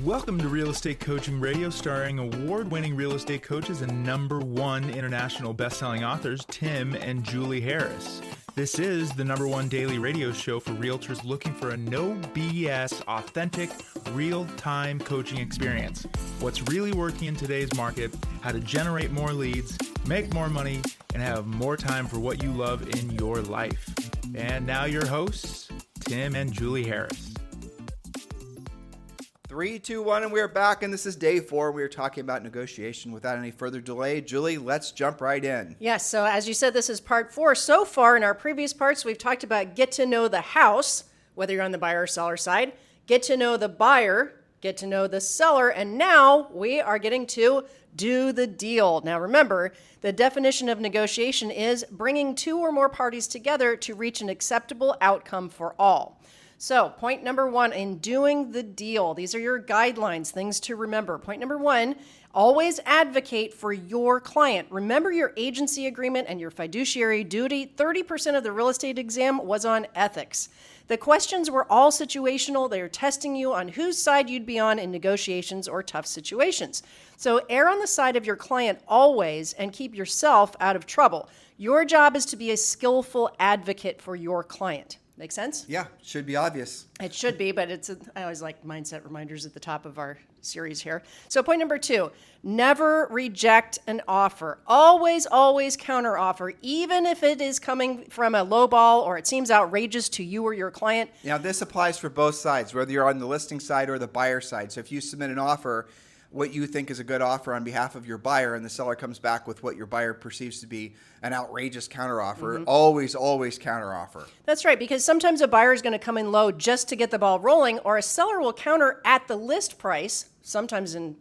Welcome to Real Estate Coaching Radio, starring award-winning real estate coaches and #1 international best-selling authors, Tim and Julie Harris. This is the #1 daily radio show for realtors looking for a no BS, authentic, real-time coaching experience. What's really working in today's market, how to generate more leads, make more money, and have more time for what you love in your life. And now your hosts, Tim and Julie Harris. 3, 2, 1, and we're back, and this is day 4. We are talking about negotiation. Without any further delay, Julie, let's jump right in. Yes, so as you said, this is part 4. So far in our previous parts, we've talked about get to know the house, whether you're on the buyer or seller side, get to know the buyer, get to know the seller, and now we are getting to do the deal. Now remember, the definition of negotiation is bringing 2 or more parties together to reach an acceptable outcome for all. So point number 1 in doing the deal, these are your guidelines, things to remember. Point number 1, always advocate for your client. Remember your agency agreement and your fiduciary duty. 30% of the real estate exam was on ethics. The questions were all situational. They are testing you on whose side you'd be on in negotiations or tough situations. So err on the side of your client always and keep yourself out of trouble. Your job is to be a skillful advocate for your client. Make sense? Yeah, should be obvious. It should be, but I always like mindset reminders at the top of our series here. So point number 2, never reject an offer. Always, always counter offer, even if it is coming from a low ball or it seems outrageous to you or your client. Now, this applies for both sides, whether you're on the listing side or the buyer side. So if you submit an offer, what you think is a good offer on behalf of your buyer, and the seller comes back with what your buyer perceives to be an outrageous counteroffer, always counteroffer. That's right, because sometimes a buyer is going to come in low just to get the ball rolling, or a seller will counter at the list price, sometimes in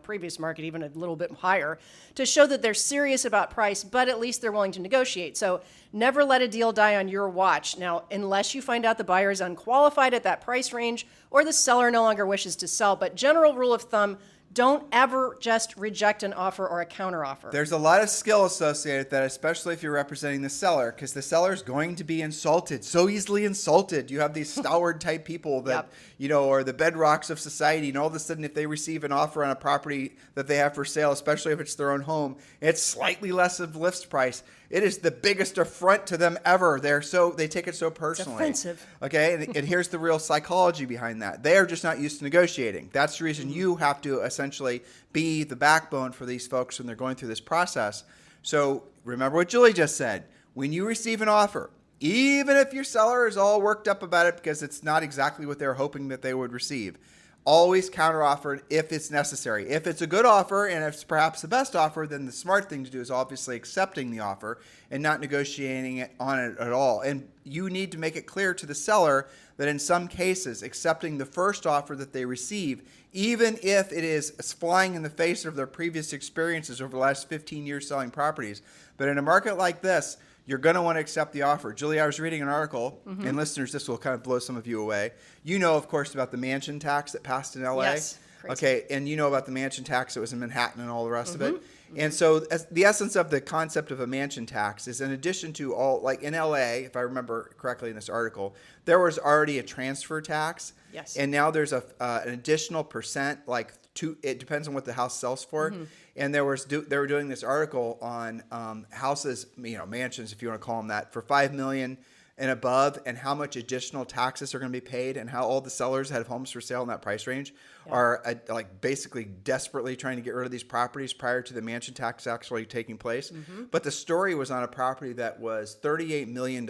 previous market even a little bit higher, to show that they're serious about price, but at least they're willing to negotiate. So never let a deal die on your watch. Now, unless you find out the buyer is unqualified at that price range or the seller no longer wishes to sell, but general rule of thumb, don't ever just reject an offer or a counteroffer. There's a lot of skill associated with that, especially if you're representing the seller, because the seller is going to be insulted, so easily insulted. You have these stalwart type people that, are the bedrocks of society, and all of a sudden if they receive an offer on a property that they have for sale, especially if it's their own home, it's slightly less of list price. It is the biggest affront to them ever. They take it so personally. It's offensive. Okay, and here's the real psychology behind that. They are just not used to negotiating. That's the reason you have to essentially be the backbone for these folks when they're going through this process. So remember what Julie just said. When you receive an offer, even if your seller is all worked up about it because it's not exactly what they're hoping that they would receive, always counteroffer if it's necessary. If it's a good offer and if it's perhaps the best offer, then the smart thing to do is obviously accepting the offer and not negotiating on it at all. And you need to make it clear to the seller that in some cases, accepting the first offer that they receive, even if it is flying in the face of their previous experiences over the last 15 years selling properties. But in a market like this, you're going to want to accept the offer. Julie, I was reading an article, and listeners, this will kind of blow some of you away. You know, of course, about the mansion tax that passed in LA. Yes. Crazy. Okay, and you know about the mansion tax that was in Manhattan and all the rest of it. And so the essence of the concept of a mansion tax is in addition to all, like in LA, if I remember correctly in this article, there was already a transfer tax. Yes. And now there's an additional percent, it depends on what the house sells for. And they were doing this article on houses, mansions, if you want to call them that, for $5 million and above, and how much additional taxes are going to be paid, and how all the sellers that have homes for sale in that price range are basically desperately trying to get rid of these properties prior to the mansion tax actually taking place. But the story was on a property that was $38 million,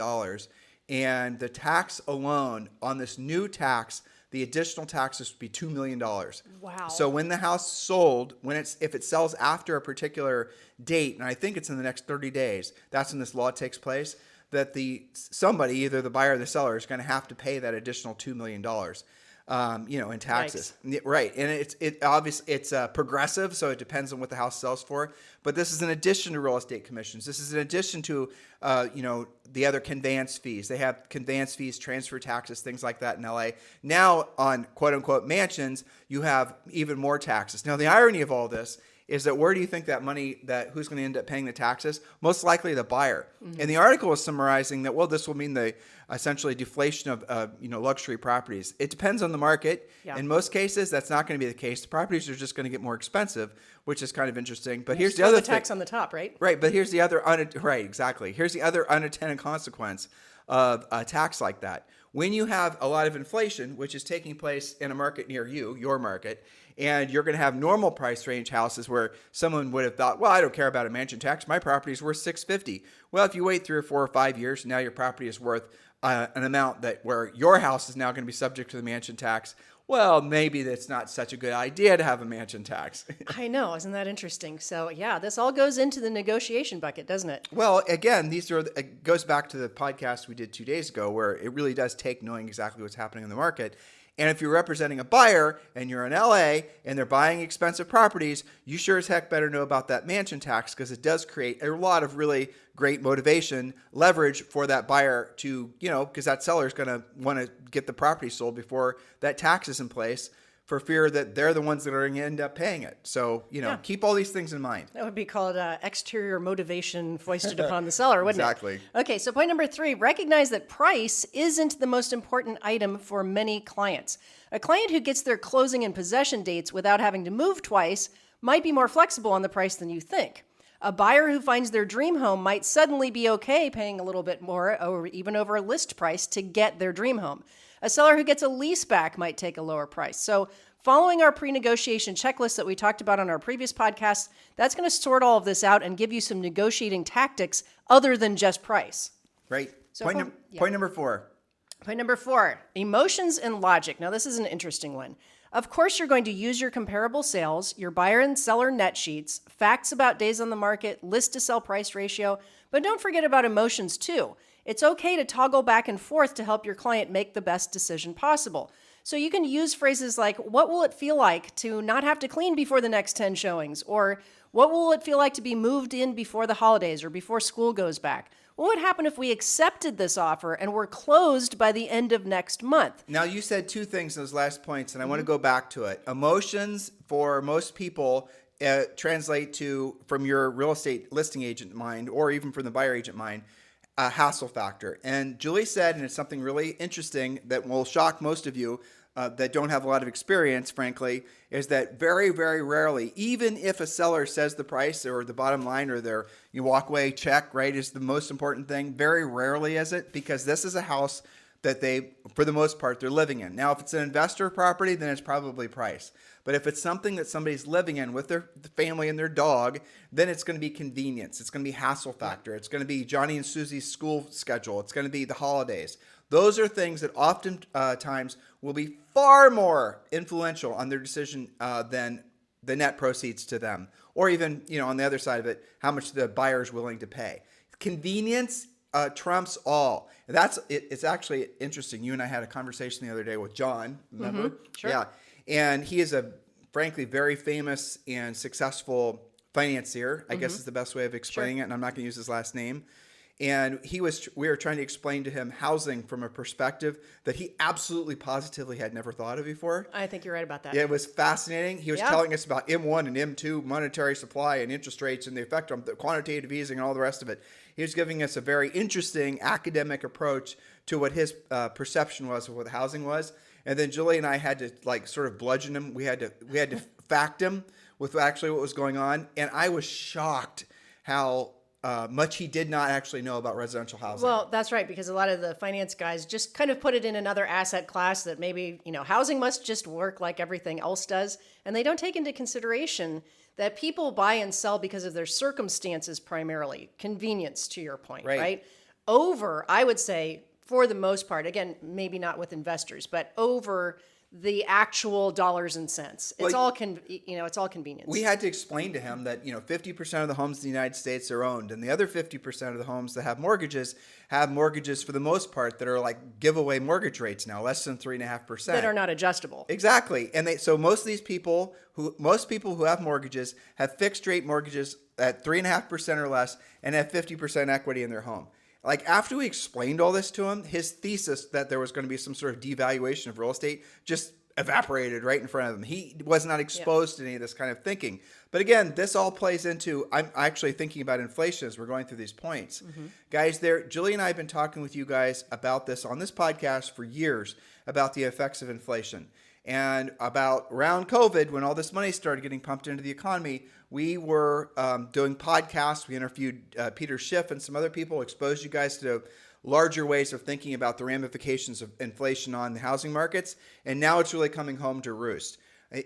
and the tax alone on this new tax, the additional taxes would be $2 million. Wow. So when the house sold, if it sells after a particular date, and I think it's in the next 30 days, that's when this law takes place, that somebody, either the buyer or the seller, is going to have to pay that additional $2 million. In taxes. Right. And it's progressive, so it depends on what the house sells for. But this is in addition to real estate commissions. This is in addition to, the other conveyance fees. They have conveyance fees, transfer taxes, things like that in LA. Now on quote unquote mansions, you have even more taxes. Now the irony of all this is that where do you think that money, that who's going to end up paying the taxes? Most likely the buyer. And the article is summarizing that, well, this will mean the essentially deflation of luxury properties. It depends on the market. Yeah. In most cases, that's not going to be the case. The properties are just going to get more expensive, which is kind of interesting. But here's the Throw other the tax on the top, right? Right, but here's the other right, exactly. Here's the other unintended consequence of a tax like that. When you have a lot of inflation, which is taking place in a market near you, your market, and you're going to have normal price range houses where someone would have thought, well, I don't care about a mansion tax. My property is worth $650. Well, if you wait 3 or 4 or 5 years, now your property is worth an amount that where your house is now going to be subject to the mansion tax. Well, maybe that's not such a good idea to have a mansion tax. I know. Isn't that interesting? So, yeah, this all goes into the negotiation bucket, doesn't it? Well, again, it goes back to the podcast we did 2 days ago, where it really does take knowing exactly what's happening in the market. And if you're representing a buyer and you're in LA and they're buying expensive properties, you sure as heck better know about that mansion tax, because it does create a lot of really great motivation, leverage for that buyer to, because that seller is going to want to get the property sold before that tax is in place, for fear that they're the ones that are going to end up paying it. So, keep all these things in mind. That would be called exterior motivation foisted upon the seller, wouldn't Exactly. it? Okay, so point number 3, recognize that price isn't the most important item for many clients. A client who gets their closing and possession dates without having to move twice might be more flexible on the price than you think. A buyer who finds their dream home might suddenly be okay paying a little bit more, or even over a list price, to get their dream home. A seller who gets a lease back might take a lower price. So following our pre-negotiation checklist that we talked about on our previous podcast, that's going to sort all of this out and give you some negotiating tactics other than just price. Right. So Point number 4. Point number 4, emotions and logic. Now, this is an interesting one. Of course, you're going to use your comparable sales, your buyer and seller net sheets, facts about days on the market, list to sell price ratio, but don't forget about emotions too. It's okay to toggle back and forth to help your client make the best decision possible. So you can use phrases like, what will it feel like to not have to clean before the next 10 showings? Or what will it feel like to be moved in before the holidays or before school goes back? What would happen if we accepted this offer and were closed by the end of next month? Now, you said 2 things in those last points, and I want to go back to it. Emotions, for most people, translate to, from your real estate listing agent mind, or even from the buyer agent mind, a hassle factor. And Julie said, and it's something really interesting that will shock most of you that don't have a lot of experience, frankly, is that very, very rarely, even if a seller says the price or the bottom line or their walk-away check, right, is the most important thing, very rarely is it, because this is a house that they, for the most part, they're living in. Now, if it's an investor property, then it's probably price. But if it's something that somebody's living in with their family and their dog, then it's going to be convenience. It's going to be hassle factor. It's going to be Johnny and Susie's school schedule. It's going to be the holidays. Those are things that often times will be far more influential on their decision than the net proceeds to them. Or even, on the other side of it, how much the buyer is willing to pay. Convenience trumps all. And it's actually interesting. You and I had a conversation the other day with John, remember? Sure. Yeah. And he is a, frankly, very famous and successful financier, I guess is the best way of explaining it. And I'm not going to use his last name. And we were trying to explain to him housing from a perspective that he absolutely positively had never thought of before. I think you're right about that. It was fascinating. He was telling us about M1 and M2 monetary supply and interest rates and the effect on the quantitative easing and all the rest of it. He was giving us a very interesting academic approach to what his perception was of what housing was. And then Julie and I had to sort of bludgeon him. We had to fact him with actually what was going on. And I was shocked how much he did not actually know about residential housing. Well, that's right, because a lot of the finance guys just kind of put it in another asset class that maybe, housing must just work like everything else does. And they don't take into consideration that people buy and sell because of their circumstances primarily. Convenience, to your point, right? Over, I would say, for the most part, again, maybe not with investors, but over the actual dollars and cents. It's all it's all convenience. We had to explain to him that 50% of the homes in the United States are owned, and the other 50% of the homes that have mortgages for the most part that are like giveaway mortgage rates now, less than 3.5%. That are not adjustable. Exactly, and so most people who have mortgages have fixed rate mortgages at 3.5% or less, and have 50% equity in their home. After we explained all this to him, his thesis that there was going to be some sort of devaluation of real estate just evaporated right in front of him. He was not exposed to any of this kind of thinking. But again, this all plays into, I'm actually thinking about inflation as we're going through these points. Guys, Julie and I have been talking with you guys about this on this podcast for years, about the effects of inflation. And about around COVID, when all this money started getting pumped into the economy, we were doing podcasts. We interviewed Peter Schiff and some other people, exposed you guys to larger ways of thinking about the ramifications of inflation on the housing markets. And now it's really coming home to roost.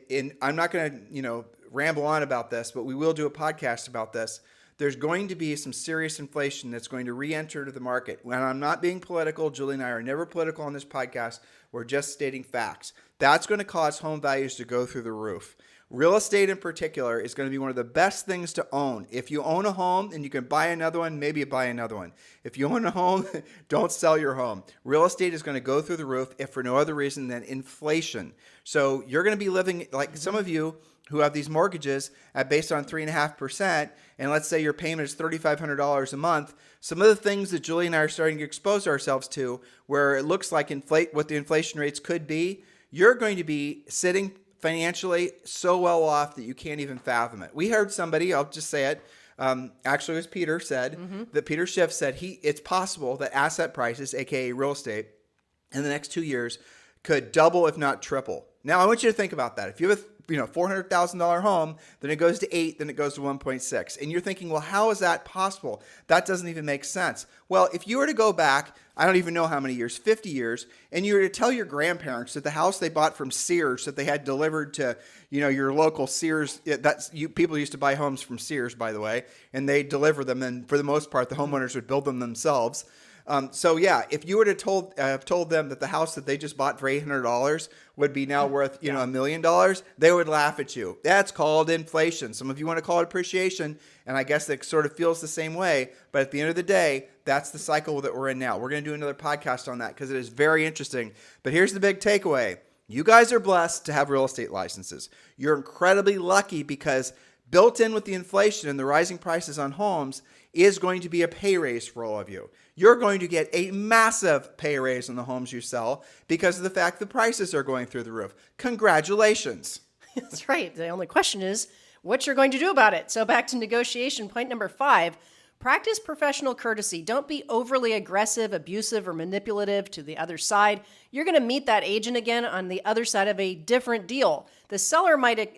And I'm not going to, ramble on about this, but we will do a podcast about this. There's going to be some serious inflation that's going to re-enter to the market. When I'm not being political, Julie and I are never political on this podcast. We're just stating facts. That's going to cause home values to go through the roof. Real estate in particular is going to be one of the best things to own. If you own a home and you can buy another one, maybe you buy another one. If you own a home, don't sell your home. Real estate is going to go through the roof if for no other reason than inflation. So you're going to be living like some of you who have these mortgages based on 3.5%, and let's say your payment is $3,500 a month. Some of the things that Julie and I are starting to expose ourselves to, where it looks like what the inflation rates could be, you're going to be sitting financially so well off that you can't even fathom it. We heard somebody, I'll just say it, actually it was Peter said, that Peter Schiff said it's possible that asset prices, aka real estate, in the next 2 years could double if not triple. Now I want you to think about that. If you have a $400,000 home, then it goes to 8, then it goes to 1.6. And you're thinking, well, how is that possible? That doesn't even make sense. Well, if you were to go back, I don't even know how many years, 50 years, and you were to tell your grandparents that the house they bought from Sears that they had delivered to, your local Sears, people used to buy homes from Sears, by the way, and they deliver them, and for the most part, the homeowners would build them themselves. If you were to told them that the house that they just bought for $800 would be now worth, $1 million, they would laugh at you. That's called inflation. Some of you want to call it appreciation, and I guess it sort of feels the same way. But at the end of the day, that's the cycle that we're in now. We're going to do another podcast on that because it is very interesting. But here's the big takeaway. You guys are blessed to have real estate licenses. You're incredibly lucky because built in with the inflation and the rising prices on homes is going to be a pay raise for all of you. You're going to get a massive pay raise on the homes you sell because of the fact the prices are going through the roof. Congratulations. That's right. The only question is what you're going to do about it. So back to negotiation. Point number 5, practice professional courtesy. Don't be overly aggressive, abusive, or manipulative to the other side. You're going to meet that agent again on the other side of a different deal. The seller might,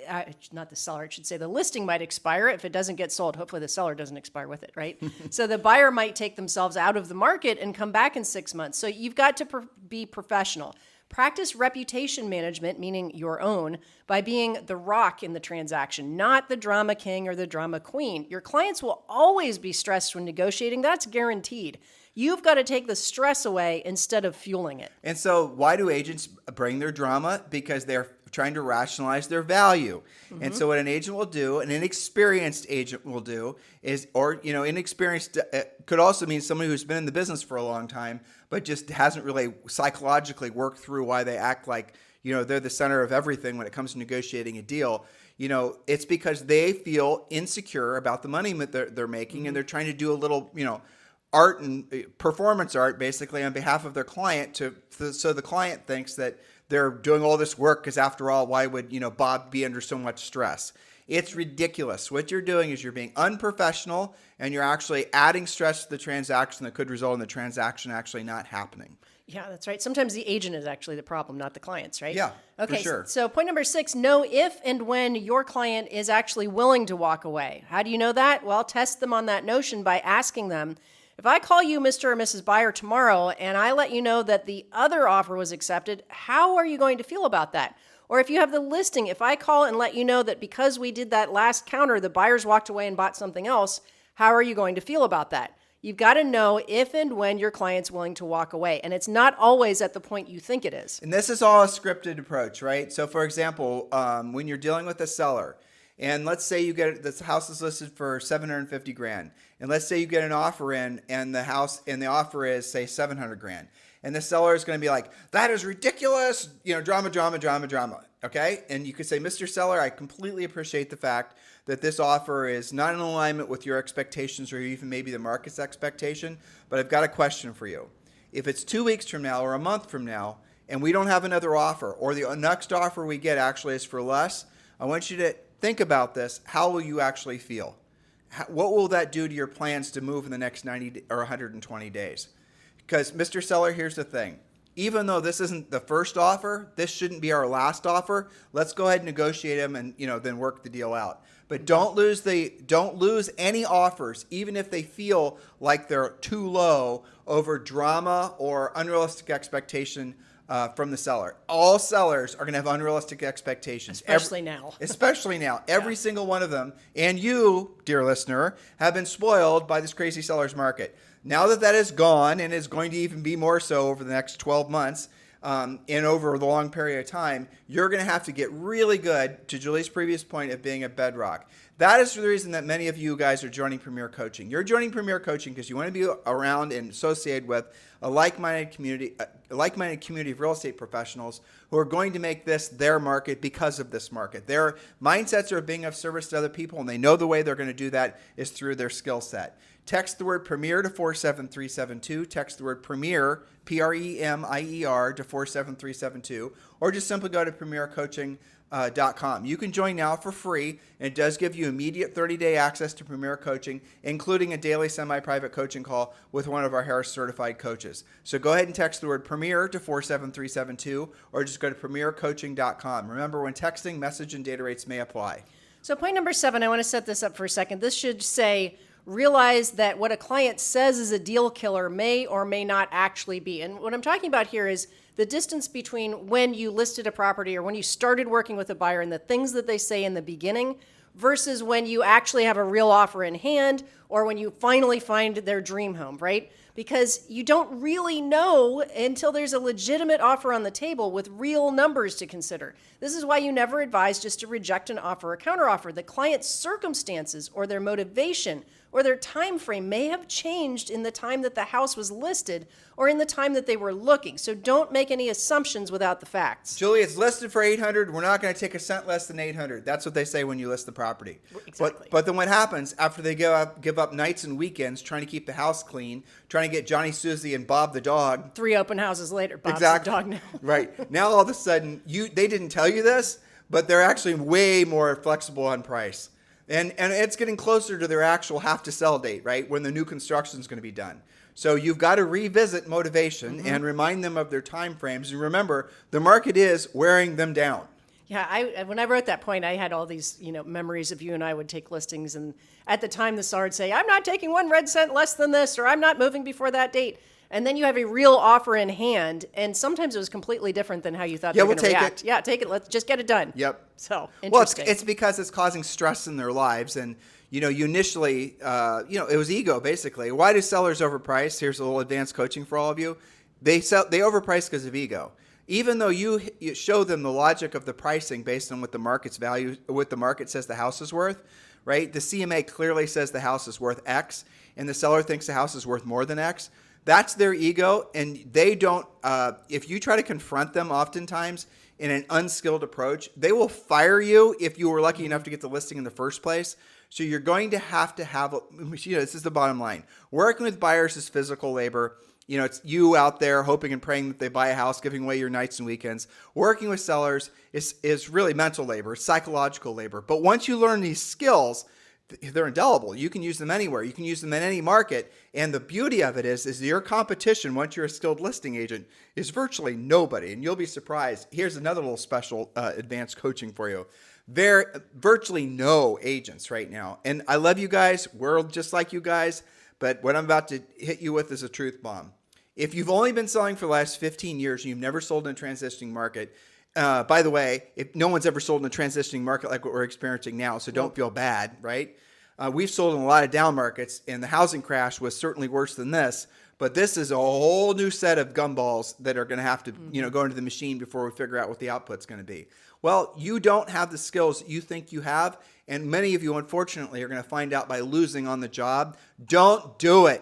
not the seller, I should say the listing might expire if it doesn't get sold. Hopefully the seller doesn't expire with it, right? So the buyer might take themselves out of the market and come back in 6 months. So you've got to be professional. Practice reputation management, meaning your own, by being the rock in the transaction, not the drama king or the drama queen. Your clients will always be stressed when negotiating. That's guaranteed. You've got to take the stress away instead of fueling it. And so why do agents bring their drama? Because they're trying to rationalize their value. And so what an agent will do, an inexperienced agent will do is, inexperienced could also mean somebody who's been in the business for a long time, but just hasn't really psychologically worked through why they act like, they're the center of everything when it comes to negotiating a deal. It's because they feel insecure about the money that they're making, and they're trying to do a little, art and performance art basically on behalf of their client so the client thinks that they're doing all this work because after all, why would, Bob be under so much stress? It's ridiculous. What you're doing is you're being unprofessional and you're actually adding stress to the transaction that could result in the transaction actually not happening. Yeah, that's right. Sometimes the agent is actually the problem, not the clients, right? Yeah, okay, for sure. So point number 6, know if and when your client is actually willing to walk away. How do you know that? Well, test them on that notion by asking them, if I call you Mr. or Mrs. Buyer tomorrow and I let you know that the other offer was accepted, how are you going to feel about that? Or if you have the listing, if I call and let you know that because we did that last counter, the buyers walked away and bought something else, how are you going to feel about that? You've got to know if and when your client's willing to walk away. And it's not always at the point you think it is. And this is all a scripted approach, right? So for example, when you're dealing with a seller, and let's say you get this house is listed for $750,000, and let's say you get an offer in, and the offer is say $700,000, and the seller is going to be like, "That is ridiculous!" Drama. Okay, and you could say, "Mr. Seller, I completely appreciate the fact that this offer is not in alignment with your expectations or even maybe the market's expectation, but I've got a question for you. If it's 2 weeks from now or a month from now, and we don't have another offer, or the next offer we get actually is for less, I want you to think about this. How will you actually feel? What will that do to your plans to move in the next 90 or 120 days? Because, Mr. Seller, here's the thing. Even though this isn't the first offer, this shouldn't be our last offer. Let's go ahead and negotiate them and then work the deal out. But don't lose any offers, even if they feel like they're too low, over drama or unrealistic expectation from the seller. All sellers are going to have unrealistic expectations. Especially now. Every single one of them. And you, dear listener, have been spoiled by this crazy seller's market. Now that is gone, and is going to even be more so over the next 12 months, and over the long period of time, you're going to have to get really good, to Julie's previous point, of being a bedrock. That is the reason that many of you guys are joining Premier Coaching. You're joining Premier Coaching because you want to be around and associated with a like-minded community of real estate professionals who are going to make this their market because of this market. Their mindsets are being of service to other people, and they know the way they're going to do that is through their skill set. Text the word Premier to 47372. Text the word Premier, Premier, to 47372. Or just simply go to premiercoaching.com. You can join now for free, and it does give you immediate 30-day access to Premier Coaching, including a daily semi-private coaching call with one of our Harris certified coaches. So go ahead and text the word Premier to 47372, or just go to premiercoaching.com. Remember, when texting, message and data rates may apply. So point number 7, I want to set this up for a second. This should say, realize that what a client says is a deal killer may or may not actually be. And what I'm talking about here is the distance between when you listed a property or when you started working with a buyer and the things that they say in the beginning versus when you actually have a real offer in hand or when you finally find their dream home, right? Because you don't really know until there's a legitimate offer on the table with real numbers to consider. This is why you never advise just to reject an offer or counteroffer. The client's circumstances or their motivation or their time frame may have changed in the time that the house was listed or in the time that they were looking. So don't make any assumptions without the facts. Julie, it's listed for $800. We're not going to take a cent less than $800. That's what they say when you list the property. Exactly. But then what happens after they give up nights and weekends trying to keep the house clean, trying to get Johnny, Susie, and Bob the dog. 3 open houses later, Bob's exactly. the dog now. Right. Now all of a sudden, they didn't tell you this, but they're actually way more flexible on price. And it's getting closer to their actual have-to-sell date, right, when the new construction is going to be done. So you've got to revisit motivation and remind them of their time frames. And remember, the market is wearing them down. Yeah, when I wrote that point, I had all these, memories of you and I would take listings, and at the time the seller would say, "I'm not taking 1 red cent less than this," or "I'm not moving before that date." And then you have a real offer in hand, and sometimes it was completely different than how you thought they were going to react. It. Yeah, take it. Let's just get it done. Yep. So interesting. Well, it's because it's causing stress in their lives, and you initially, it was ego basically. Why do sellers overprice? Here's a little advanced coaching for all of you. They overprice because of ego. Even though you show them the logic of the pricing based on what the market's value, what the market says the house is worth, right? The CMA clearly says the house is worth X, and the seller thinks the house is worth more than X. That's their ego, and they don't, if you try to confront them oftentimes in an unskilled approach, they will fire you if you were lucky enough to get the listing in the first place. So you're going to have, this is the bottom line. Working with buyers is physical labor. It's you out there hoping and praying that they buy a house, giving away your nights and weekends. Working with sellers is really mental labor, psychological labor. But once you learn these skills, they're indelible. You can use them anywhere. You can use them in any market. And the beauty of it is your competition, once you're a skilled listing agent, is virtually nobody. And you'll be surprised. Here's another little special advanced coaching for you. There are virtually no agents right now. And I love you guys. We're just like you guys. But what I'm about to hit you with is a truth bomb. If you've only been selling for the last 15 years and you've never sold in a transitioning market, by the way, if no one's ever sold in a transitioning market like what we're experiencing now, so don't feel bad, right? We've sold in a lot of down markets, and the housing crash was certainly worse than this. But this is a whole new set of gumballs that are going to have to, go into the machine before we figure out what the output's going to be. Well, you don't have the skills you think you have, and many of you, unfortunately, are going to find out by losing on the job. Don't do it.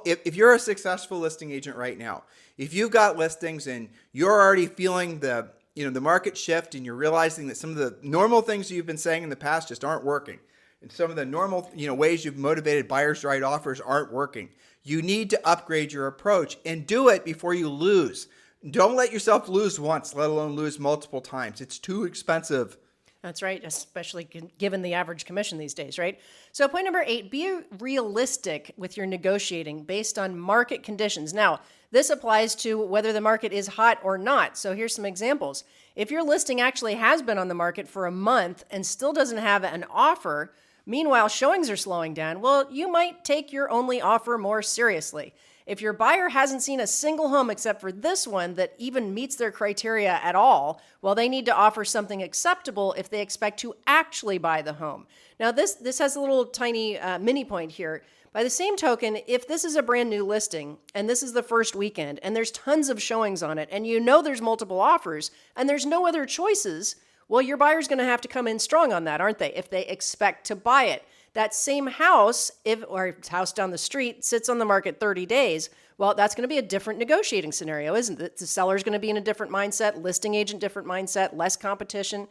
If you're a successful listing agent right now, if you've got listings and you're already feeling the market shift and you're realizing that some of the normal things you've been saying in the past just aren't working, and some of the normal, ways you've motivated buyers to write offers aren't working, you need to upgrade your approach and do it before you lose. Don't let yourself lose once, let alone lose multiple times. It's too expensive. That's right, especially given the average commission these days, right? So point number 8, be realistic with your negotiating based on market conditions. Now, this applies to whether the market is hot or not. So here's some examples. If your listing actually has been on the market for a month and still doesn't have an offer, meanwhile showings are slowing down, well, you might take your only offer more seriously. If your buyer hasn't seen a single home except for this one that even meets their criteria at all, well, they need to offer something acceptable if they expect to actually buy the home. Now, this has a little tiny mini point here. By the same token, if this is a brand new listing and this is the first weekend and there's tons of showings on it and you know there's multiple offers and there's no other choices, well, your buyer's going to have to come in strong on that, aren't they, if they expect to buy it. That same house, or house down the street, sits on the market 30 days, well, that's going to be a different negotiating scenario, isn't it? The seller's going to be in a different mindset, listing agent different mindset, less competition,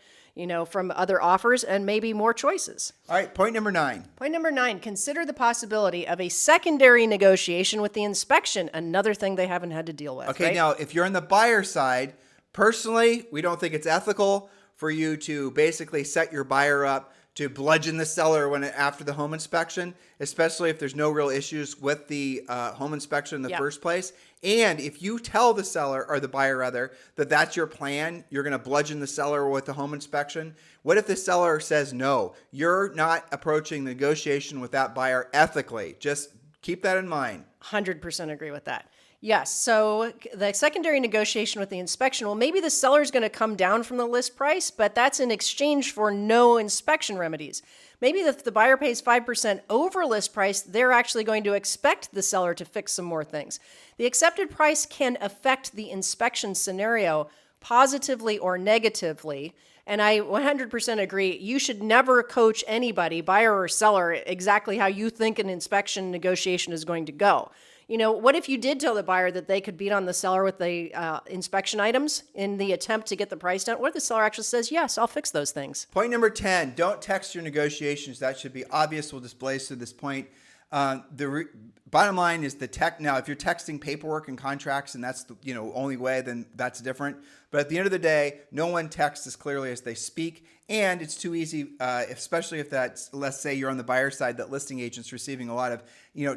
from other offers, and maybe more choices. All right, point number 9. Point number 9, consider the possibility of a secondary negotiation with the inspection, another thing they haven't had to deal with. Okay, right? now, if you're on the buyer side, personally, we don't think it's ethical for you to basically set your buyer up to bludgeon the seller after the home inspection, especially if there's no real issues with the home inspection in the first place. And if you tell the seller, or the buyer rather, that that's your plan, you're going to bludgeon the seller with the home inspection. What if the seller says no? You're not approaching the negotiation with that buyer ethically. Just keep that in mind. 100% agree with that. Yes. So the secondary negotiation with the inspection, well, maybe the seller's going to come down from the list price, but that's in exchange for no inspection remedies. Maybe if the buyer pays 5% over list price, they're actually going to expect the seller to fix some more things. The accepted price can affect the inspection scenario positively or negatively. And I 100% agree. You should never coach anybody, buyer or seller, exactly how you think an inspection negotiation is going to go. What if you did tell the buyer that they could beat on the seller with the inspection items in the attempt to get the price down? What if the seller actually says, yes, I'll fix those things? Point number 10, don't text your negotiations. That should be obvious. We'll just blaze through this point. Bottom line is now, if you're texting paperwork and contracts and that's the only way, then that's different. But at the end of the day, no one texts as clearly as they speak. And it's too easy, especially if that's, let's say you're on the buyer side, that listing agent's receiving a lot of,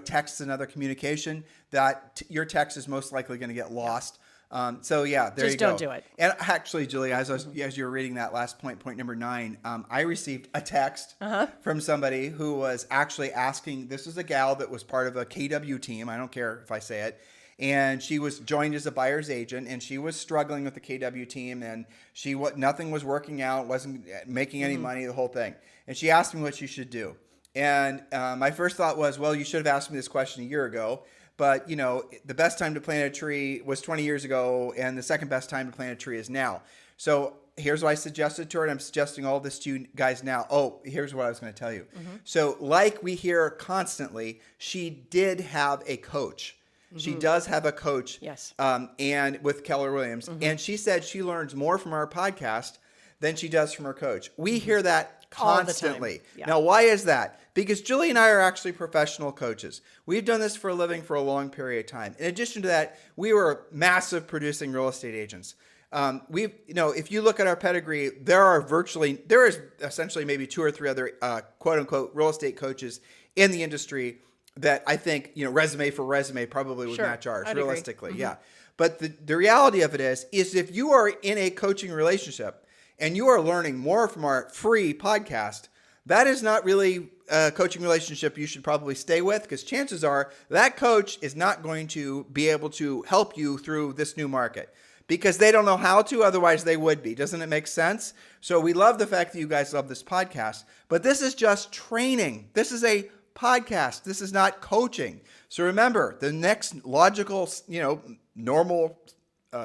texts and other communication, that your text is most likely going to get lost. There you go. Just don't do it. And actually, Julie, as you were reading that last point number 9, I received a text from somebody who was actually asking. This is a gal that was part of a KW team. I don't care if I say it. And she was joined as a buyer's agent, and she was struggling with the KW team, and nothing was working out, wasn't making any money, the whole thing. And she asked me what she should do. And my first thought was, well, you should have asked me this question a year ago. But, the best time to plant a tree was 20 years ago, and the second best time to plant a tree is now. So here's what I suggested to her, and I'm suggesting all this to you guys now. Oh, here's what I was going to tell you. So like we hear constantly, she did have a coach. She does have a coach. Yes. And with Keller Williams. And she said she learns more from our podcast than she does from her coach. We hear that constantly. Yeah. Now, why is that? Because Julie and I are actually professional coaches. We've done this for a living for a long period of time. In addition to that, we were massive producing real estate agents. If you look at our pedigree, there is essentially maybe 2 or 3 other quote unquote real estate coaches in the industry that I think, resume for resume probably would match ours, I'd realistically. agree. Yeah. But the reality of it is if you are in a coaching relationship and you are learning more from our free podcast, that is not really a coaching relationship you should probably stay with, because chances are that coach is not going to be able to help you through this new market because they don't know how to, otherwise they would be. Doesn't it make sense? So we love the fact that you guys love this podcast, but this is just training. This is a podcast. This is not coaching. So remember, the next logical, normal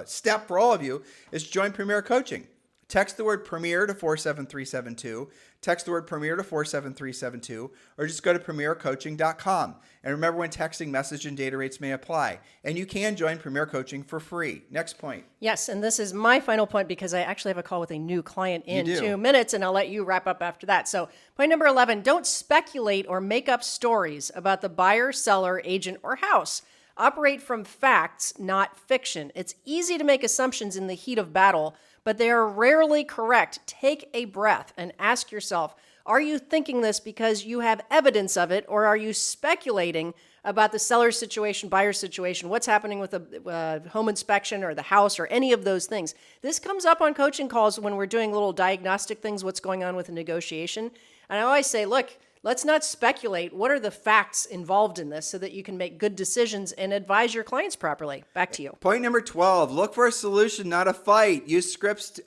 step for all of you is to join Premier Coaching. Text the word Premier to 47372. Text the word Premier to 47372, or just go to premiercoaching.com. And remember, when texting, message and data rates may apply. And you can join Premier Coaching for free. Next point. Yes, and this is my final point because I actually have a call with a new client in You do. 2 minutes, and I'll let you wrap up after that. So point number 11, don't speculate or make up stories about the buyer, seller, agent, or house. Operate from facts, not fiction. It's easy to make assumptions in the heat of battle, but they are rarely correct. Take a breath and ask yourself, are you thinking this because you have evidence of it, or are you speculating about the seller's situation, buyer's situation, what's happening with the home inspection or the house or any of those things? This comes up on coaching calls when we're doing little diagnostic things, what's going on with a negotiation. And I always say, look, let's not speculate. What are the facts involved in this so that you can make good decisions and advise your clients properly? Back to you. Point number 12, look for a solution, not a fight. Use scripts.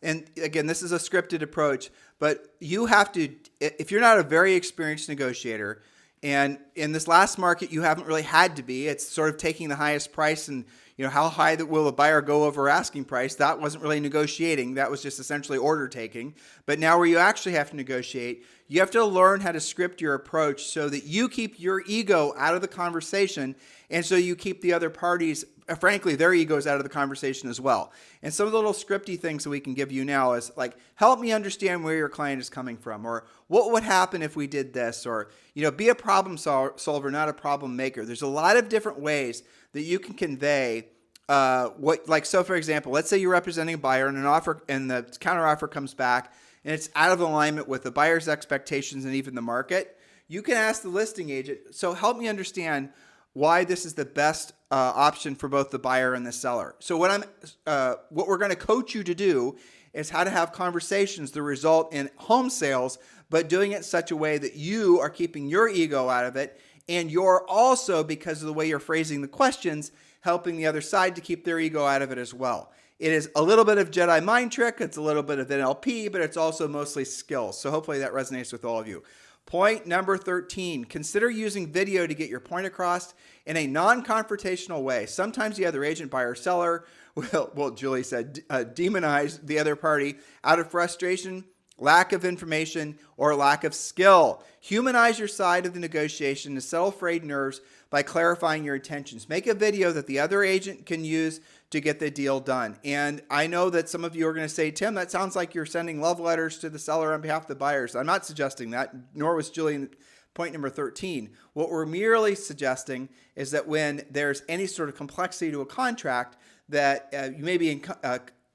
And again, this is a scripted approach, but you have to, if you're not a very experienced negotiator, and in this last market, you haven't really had to be. It's sort of taking the highest price and, how high will the buyer go over asking price? That wasn't really negotiating. That was just essentially order taking. But now where you actually have to negotiate, you have to learn how to script your approach so that you keep your ego out of the conversation, and so you keep the other parties, frankly, their egos out of the conversation as well. And some of the little scripty things that we can give you now is like, help me understand where your client is coming from, or what would happen if we did this, or, be a problem solver, not a problem maker. There's a lot of different ways that you can convey so for example, let's say you're representing a buyer and an offer, and the counter offer comes back and it's out of alignment with the buyer's expectations and even the market. You can ask the listing agent, so help me understand why this is the best option for both the buyer and the seller. So what we're going to coach you to do is how to have conversations that result in home sales, but doing it in such a way that you are keeping your ego out of it, and you're also, because of the way you're phrasing the questions, helping the other side to keep their ego out of it as well. It is a little bit of Jedi mind trick, it's a little bit of NLP, but it's also mostly skills. So hopefully that resonates with all of you. Point number 13, consider using video to get your point across in a non-confrontational way. Sometimes the other agent, buyer, seller will, Julie said, demonize the other party out of frustration, lack of information, or lack of skill. Humanize your side of the negotiation to settle frayed nerves by clarifying your intentions. Make a video that the other agent can use to get the deal done. And I know that some of you are going to say, Tim, that sounds like you're sending love letters to the seller on behalf of the buyers. I'm not suggesting that, nor was Julie in point number 13. What we're merely suggesting is that when there's any sort of complexity to a contract, that you maybe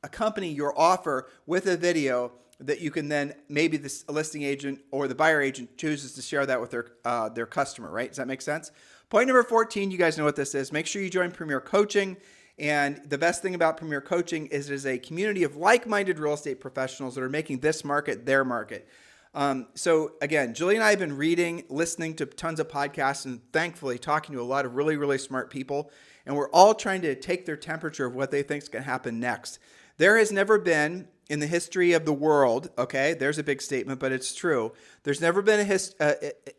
accompany your offer with a video that you can then, maybe the listing agent or the buyer agent chooses to share that with their customer, right? Does that make sense? Point number 14, you guys know what this is. Make sure you join Premier Coaching. And the best thing about Premier Coaching is it is a community of like-minded real estate professionals that are making this market their market. So again, Julie and I have been reading, listening to tons of podcasts, and thankfully talking to a lot of really, really smart people. And we're all trying to take their temperature of what they think is going to happen next. There has never been, in the history of the world, okay, there's a big statement, but it's true. There's never been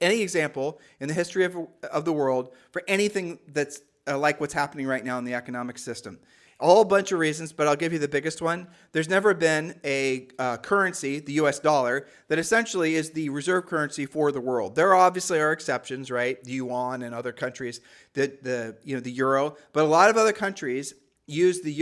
any example in the history of the world for anything that's like what's happening right now in the economic system. A whole bunch of reasons, but I'll give you the biggest one. There's never been a currency, the US dollar, that essentially is the reserve currency for the world. There obviously are exceptions, right? The yuan and other countries, the euro, but a lot of other countries use the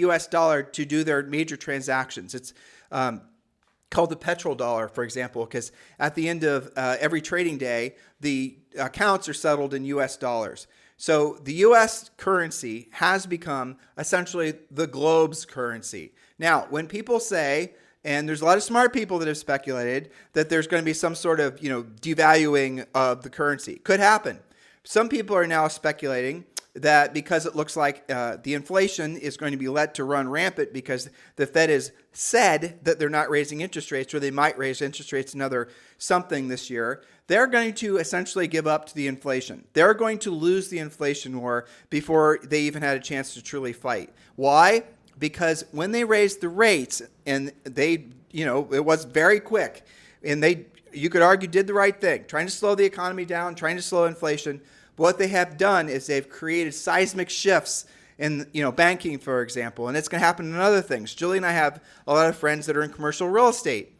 US dollar to do their major transactions. It's called the petrodollar, for example, because at the end of every trading day, the accounts are settled in US dollars. So the US currency has become essentially the globe's currency. Now, when people say, and there's a lot of smart people that have speculated that there's going to be some sort of, devaluing of the currency. Could happen. Some people are now speculating that because it looks like the inflation is going to be let to run rampant because the Fed has said that they're not raising interest rates, or they might raise interest rates another something this year, they're going to essentially give up to the inflation. They're going to lose the inflation war before they even had a chance to truly fight. Why? Because when they raised the rates, and they, it was very quick, and you could argue did the right thing, trying to slow the economy down, trying to slow inflation. What they have done is they've created seismic shifts in banking, for example, and it's going to happen in other things. Julie and I have a lot of friends that are in commercial real estate,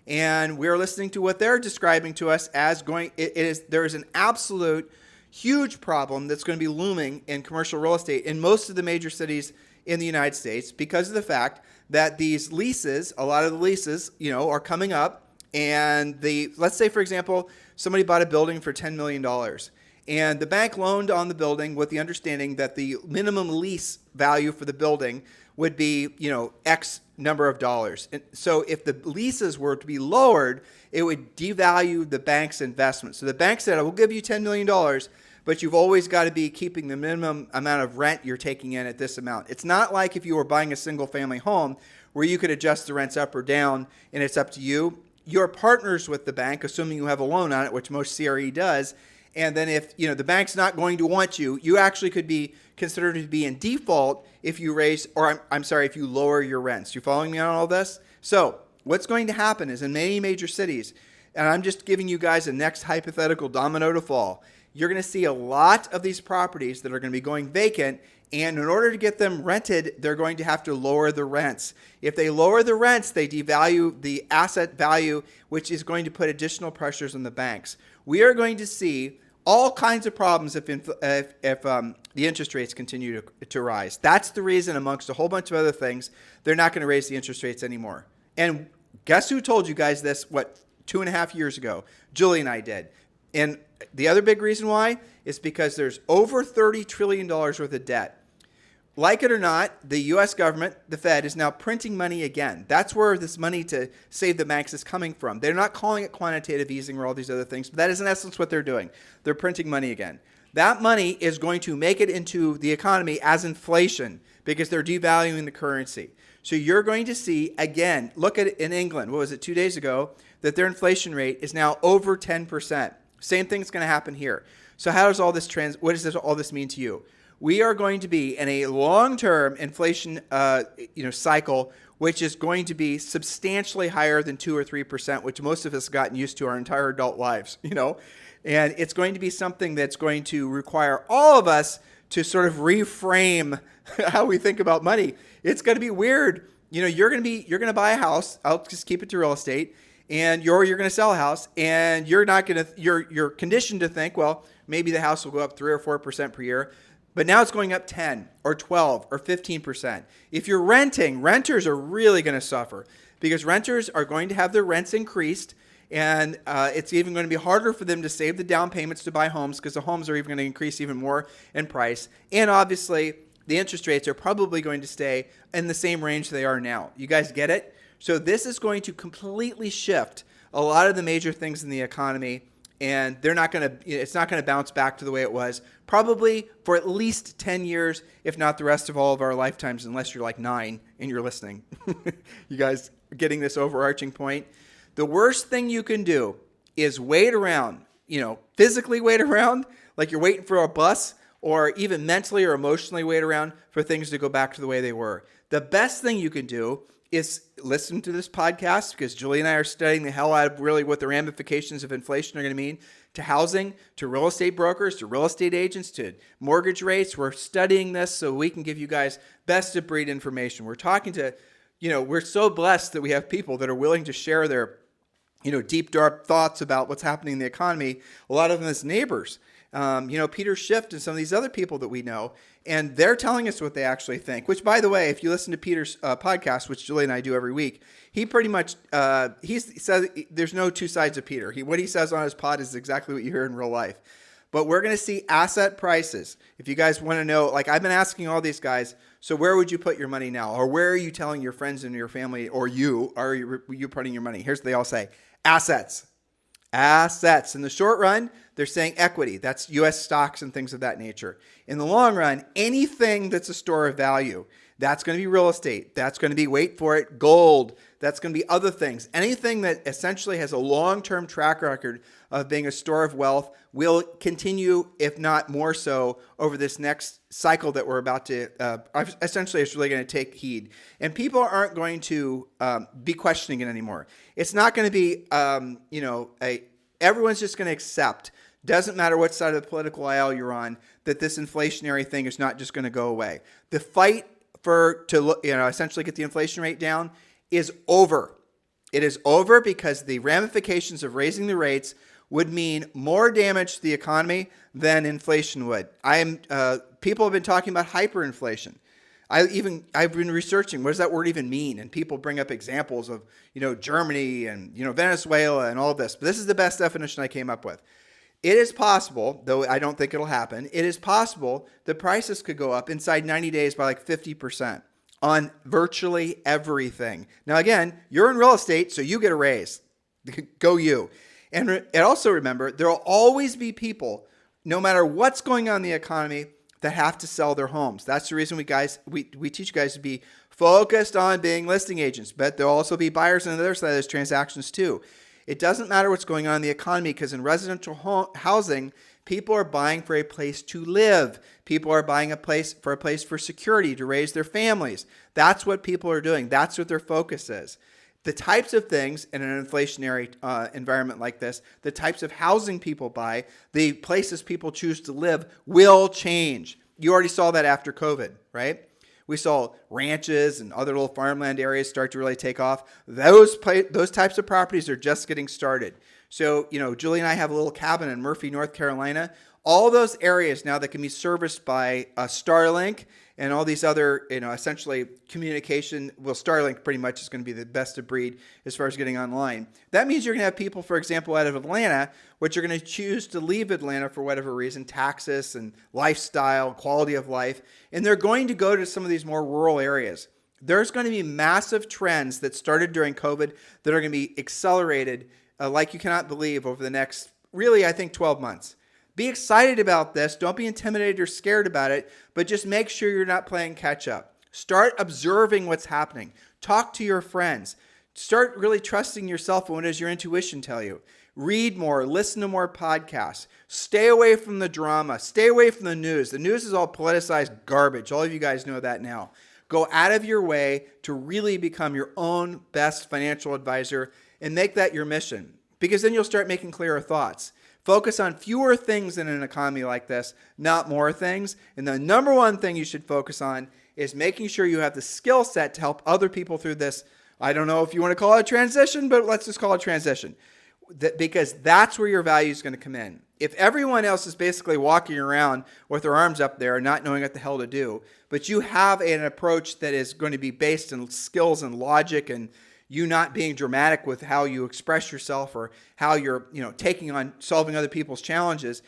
and we're listening to what they're describing to us as there is an absolute huge problem that's going to be looming in commercial real estate in most of the major cities in the United States because of the fact that these leases, a lot of the leases, are coming up, and let's say, for example, somebody bought a building for $10 million. And the bank loaned on the building with the understanding that the minimum lease value for the building would be, X number of dollars. And so if the leases were to be lowered, it would devalue the bank's investment. So the bank said, I will give you $10 million, but you've always got to be keeping the minimum amount of rent you're taking in at this amount. It's not like if you were buying a single family home where you could adjust the rents up or down and it's up to you. You're partners with the bank, assuming you have a loan on it, which most CRE does. And then if the bank's not going to want you, you actually could be considered to be in default if you raise, or if you lower your rents. You following me on all this? So what's going to happen is in many major cities, and I'm just giving you guys a next hypothetical domino to fall, you're going to see a lot of these properties that are going to be going vacant. And in order to get them rented, they're going to have to lower the rents. If they lower the rents, they devalue the asset value, which is going to put additional pressures on the banks. We are going to see all kinds of problems if the interest rates continue to rise. That's the reason, amongst a whole bunch of other things, they're not going to raise the interest rates anymore. And guess who told you guys this, 2.5 years ago? Julie and I did. And the other big reason why is because there's over $30 trillion worth of debt. Like it or not, the U.S. government, the Fed, is now printing money again. That's where this money to save the banks is coming from. They're not calling it quantitative easing or all these other things, but that is in essence what they're doing. They're printing money again. That money is going to make it into the economy as inflation because they're devaluing the currency. So you're going to see, again, look at it in England, 2 days ago, that their inflation rate is now over 10%. Same thing's going to happen here. So how does all this what does all this mean to you? We are going to be in a long-term inflation, cycle, which is going to be substantially higher than 2 or 3%, which most of us have gotten used to our entire adult lives, And it's going to be something that's going to require all of us to sort of reframe how we think about money. It's going to be weird. You're going to buy a house. I'll just keep it to real estate. And you're going to sell a house, and you're conditioned to think, well, maybe the house will go up 3 or 4% per year. But now it's going up 10 or 12 or 15%. If you're renting, renters are really going to suffer because renters are going to have their rents increased, and it's even going to be harder for them to save the down payments to buy homes because the homes are even going to increase even more in price. And obviously, the interest rates are probably going to stay in the same range they are now. You guys get it? So this is going to completely shift a lot of the major things in the economy. And it's not going to bounce back to the way it was probably for at least 10 years, if not the rest of all of our lifetimes, unless you're like 9 and you're listening. You guys are getting this overarching point? The worst thing you can do is wait around, physically wait around like you're waiting for a bus, or even mentally or emotionally wait around for things to go back to the way they were. The best thing you can do is listen to this podcast, because Julie and I are studying the hell out of really what the ramifications of inflation are going to mean to housing, to real estate brokers, to real estate agents, to mortgage rates. We're studying this so we can give you guys best of breed information. We're talking to, we're so blessed that we have people that are willing to share their, deep, dark thoughts about what's happening in the economy. A lot of them as neighbors. Peter Schiff and some of these other people that we know, and they're telling us what they actually think, which, by the way, if you listen to Peter's podcast, which Julie and I do every week, he pretty much, he says there's no two sides of Peter. What he says on his pod is exactly what you hear in real life. But we're going to see asset prices. If you guys want to know, like I've been asking all these guys, so where would you put your money now? Or where are you telling your friends and your family, or are you putting your money? Here's what they all say: assets. Assets. In the short run, they're saying equity. That's U.S. stocks and things of that nature. In the long run, anything that's a store of value, that's going to be real estate. That's going to be, wait for it, gold. That's going to be other things. Anything that essentially has a long-term track record of being a store of wealth will continue, if not more so, over this next cycle that we're about to, essentially it's really going to take heed. And people aren't going to be questioning it anymore. It's not going to be, everyone's just going to accept, doesn't matter what side of the political aisle you're on, that this inflationary thing is not just going to go away. The fight to essentially get the inflation rate down is over. It is over because the ramifications of raising the rates would mean more damage to the economy than inflation would. People have been talking about hyperinflation. I've been researching, what does that word even mean? And people bring up examples of, Germany and, Venezuela and all this. But this is the best definition I came up with. It is possible, though I don't think it'll happen, it is possible the prices could go up inside 90 days by like 50% on virtually everything. Now, again, you're in real estate, so you get a raise. Go you. And also remember, there will always be people, no matter what's going on in the economy, that have to sell their homes. That's the reason we teach you guys to be focused on being listing agents, but there'll also be buyers on the other side of those transactions too. It doesn't matter what's going on in the economy, because in residential housing, people are buying for a place to live. People are buying a place for security to raise their families. That's what people are doing. That's what their focus is. The types of things in an inflationary environment like this, the types of housing people buy, the places people choose to live will change. You already saw that after COVID, right? We saw ranches and other little farmland areas start to really take off. Those types of properties are just getting started. So, Julie and I have a little cabin in Murphy, North Carolina. All those areas now that can be serviced by Starlink and all these other, essentially communication. Well, Starlink pretty much is going to be the best of breed as far as getting online. That means you're going to have people, for example, out of Atlanta, which are going to choose to leave Atlanta for whatever reason, taxes and lifestyle, quality of life, and they're going to go to some of these more rural areas. There's going to be massive trends that started during COVID that are going to be accelerated like you cannot believe over the next, really, I think 12 months. Be excited about this. Don't be intimidated or scared about it, but just make sure you're not playing catch up. Start observing what's happening. Talk to your friends. Start really trusting yourself and what does your intuition tell you. Read more, listen to more podcasts. Stay away from the drama. Stay away from the news. The news is all politicized garbage. All of you guys know that now. Go out of your way to really become your own best financial advisor and make that your mission, because then you'll start making clearer thoughts. Focus on fewer things in an economy like this, not more things. And the number one thing you should focus on is making sure you have the skill set to help other people through this. I don't know if you want to call it a transition, but let's just call it transition. Because that's where your value is going to come in. If everyone else is basically walking around with their arms up there, not knowing what the hell to do, but you have an approach that is going to be based in skills and logic and you not being dramatic with how you express yourself or how you're, taking on solving other people's challenges,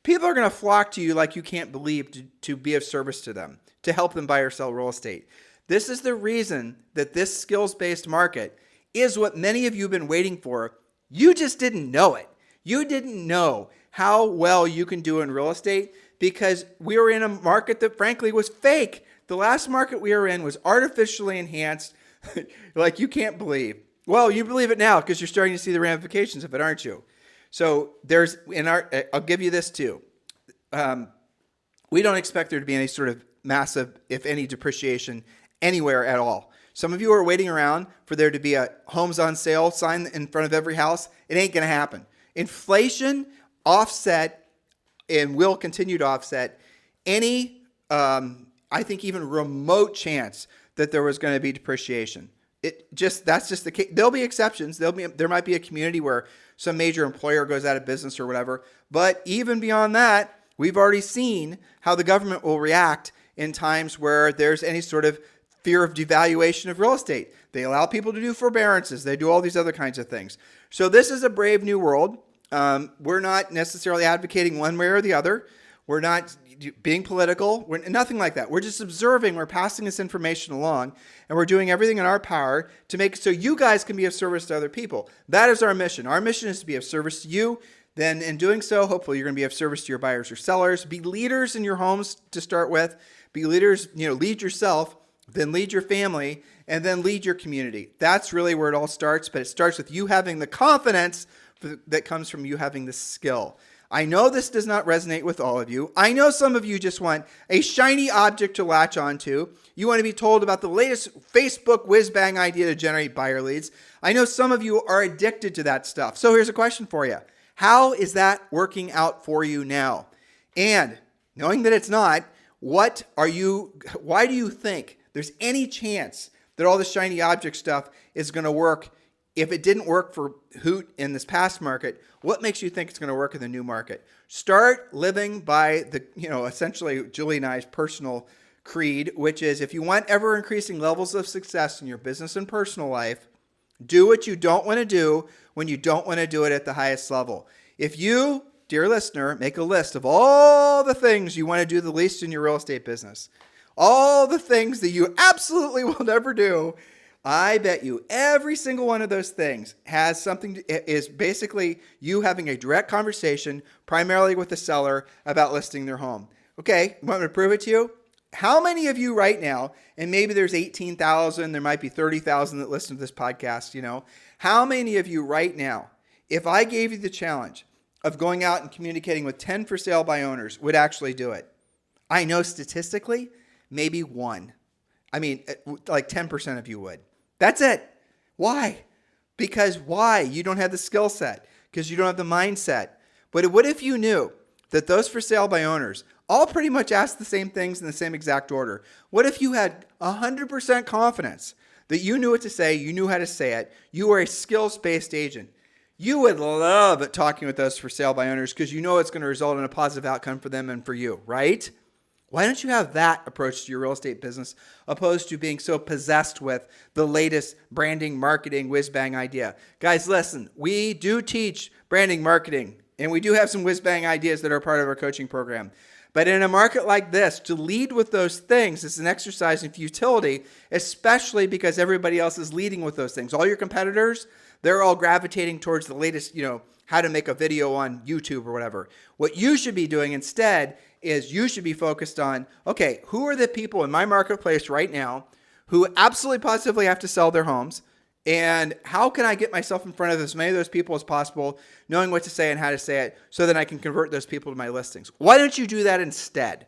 people are going to flock to you like you can't believe to be of service to them, to help them buy or sell real estate. This is the reason that this skills-based market is what many of you have been waiting for. You just didn't know it. You didn't know how well you can do in real estate because we were in a market that frankly was fake. The last market we were in was artificially enhanced like you can't believe. Well, you believe it now because you're starting to see the ramifications of it, aren't you? So I'll give you this too. We don't expect there to be any sort of massive, if any, depreciation anywhere at all. Some of you are waiting around for there to be a homes on sale sign in front of every house. It ain't going to happen. Inflation offset and will continue to offset any, I think, even remote chance that there was going to be depreciation. That's just the case. There'll be exceptions. There might be a community where some major employer goes out of business or whatever. But even beyond that, we've already seen how the government will react in times where there's any sort of fear of devaluation of real estate. They allow people to do forbearances. They do all these other kinds of things. So this is a brave new world. We're not necessarily advocating one way or the other. We're not being political. We're nothing like that. We're just observing. We're passing this information along, and we're doing everything in our power to make it so you guys can be of service to other people. That is our mission. Our mission is to be of service to you. Then in doing so, hopefully you're going to be of service to your buyers or sellers. Be leaders in your homes to start with. Be leaders, lead yourself, then lead your family, and then lead your community. That's really where it all starts, but it starts with you having the confidence that comes from you having the skill. I know this does not resonate with all of you. I know some of you just want a shiny object to latch onto. You want to be told about the latest Facebook whiz-bang idea to generate buyer leads. I know some of you are addicted to that stuff. So here's a question for you. How is that working out for you now? And knowing that it's not, why do you think there's any chance that all the shiny object stuff is going to work? If it didn't work for Hoot in this past market, what makes you think it's going to work in the new market? Start living by the, essentially Julie and I's personal creed, which is if you want ever increasing levels of success in your business and personal life, do what you don't want to do when you don't want to do it at the highest level. If you dear listener, make a list of all the things you want to do the least in your real estate business. All the things that you absolutely will never do. I bet you every single one of those things has something is basically you having a direct conversation, primarily with the seller, about listing their home. Okay, want me to prove it to you? How many of you right now, and maybe there's 18,000, there might be 30,000 that listen to this podcast, how many of you right now, if I gave you the challenge of going out and communicating with 10 for sale by owners, would actually do it? I know statistically, maybe one. I mean, like 10% of you would. That's it. Why? Because why? You don't have the skill set, because you don't have the mindset. But what if you knew that those for sale by owners all pretty much ask the same things in the same exact order? What if you had 100% confidence that you knew what to say, you knew how to say it, you were a skills-based agent? You would love talking with those for sale by owners because you know it's going to result in a positive outcome for them and for you, right? Why don't you have that approach to your real estate business opposed to being so possessed with the latest branding, marketing, whiz-bang idea? Guys, listen, we do teach branding, marketing, and we do have some whiz-bang ideas that are part of our coaching program. But in a market like this, to lead with those things is an exercise in futility, especially because everybody else is leading with those things. All your competitors, they're all gravitating towards the latest, how to make a video on YouTube or whatever. What you should be doing instead is you should be focused on, okay, who are the people in my marketplace right now who absolutely positively have to sell their homes, and how can I get myself in front of as many of those people as possible, knowing what to say and how to say it, so that I can convert those people to my listings? Why don't you do that instead?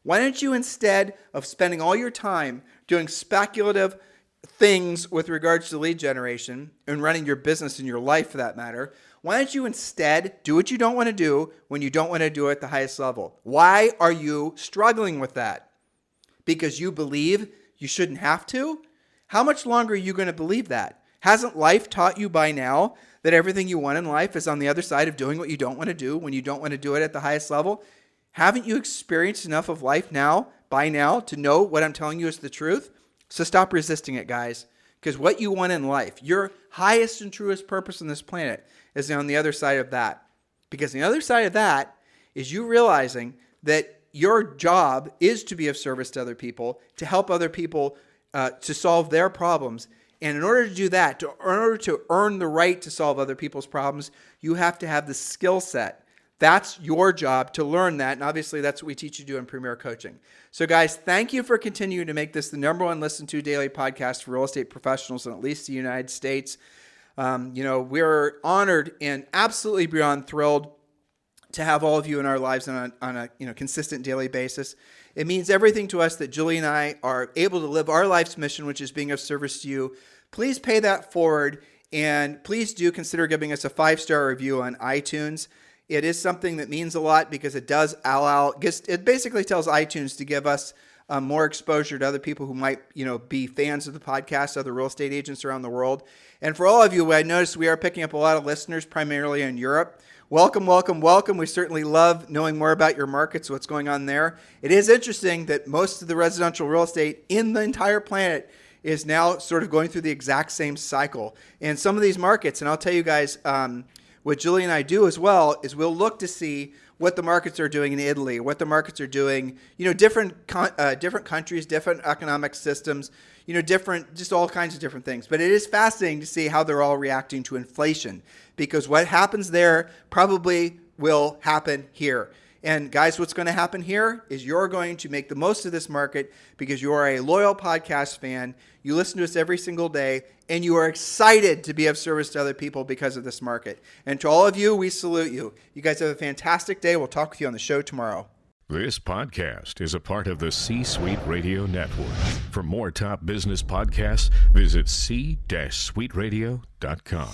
Why don't you, instead of spending all your time doing speculative things with regards to lead generation and running your business and your life for that matter, why don't you instead do what you don't want to do when you don't want to do it at the highest level? Why are you struggling with that? Because you believe you shouldn't have to? How much longer are you going to believe that? Hasn't life taught you by now that everything you want in life is on the other side of doing what you don't want to do when you don't want to do it at the highest level? Haven't you experienced enough of life by now to know what I'm telling you is the truth? So stop resisting it, guys, because what you want in life, your highest and truest purpose on this planet, is on the other side of that. Because the other side of that is you realizing that your job is to be of service to other people, to help other people to solve their problems. And in order to do that, in order to earn the right to solve other people's problems, you have to have the skill set. That's your job to learn that. And obviously, that's what we teach you to do in Premier Coaching. So guys, thank you for continuing to make this the number one listened to daily podcast for real estate professionals in at least the United States. We're honored and absolutely beyond thrilled to have all of you in our lives on a consistent daily basis. It means everything to us that Julie and I are able to live our life's mission, which is being of service to you. Please pay that forward, and please do consider giving us a 5-star review on iTunes. It is something that means a lot because it does it basically tells iTunes to give us more exposure to other people who might, be fans of the podcast, other real estate agents around the world. And for all of you, I noticed we are picking up a lot of listeners, primarily in Europe. Welcome, welcome, welcome. We certainly love knowing more about your markets, what's going on there. It is interesting that most of the residential real estate in the entire planet is now sort of going through the exact same cycle. And some of these markets, and I'll tell you guys, what Julie and I do as well is we'll look to see what the markets are doing in Italy, what the markets are doing, different countries, different economic systems, just all kinds of different things. But it is fascinating to see how they're all reacting to inflation, because what happens there probably will happen here. And guys, what's going to happen here is you're going to make the most of this market because you are a loyal podcast fan. You listen to us every single day, and you are excited to be of service to other people because of this market. And to all of you, we salute you. You guys have a fantastic day. We'll talk with you on the show tomorrow. This podcast is a part of the C-Suite Radio Network. For more top business podcasts, visit c-suiteradio.com.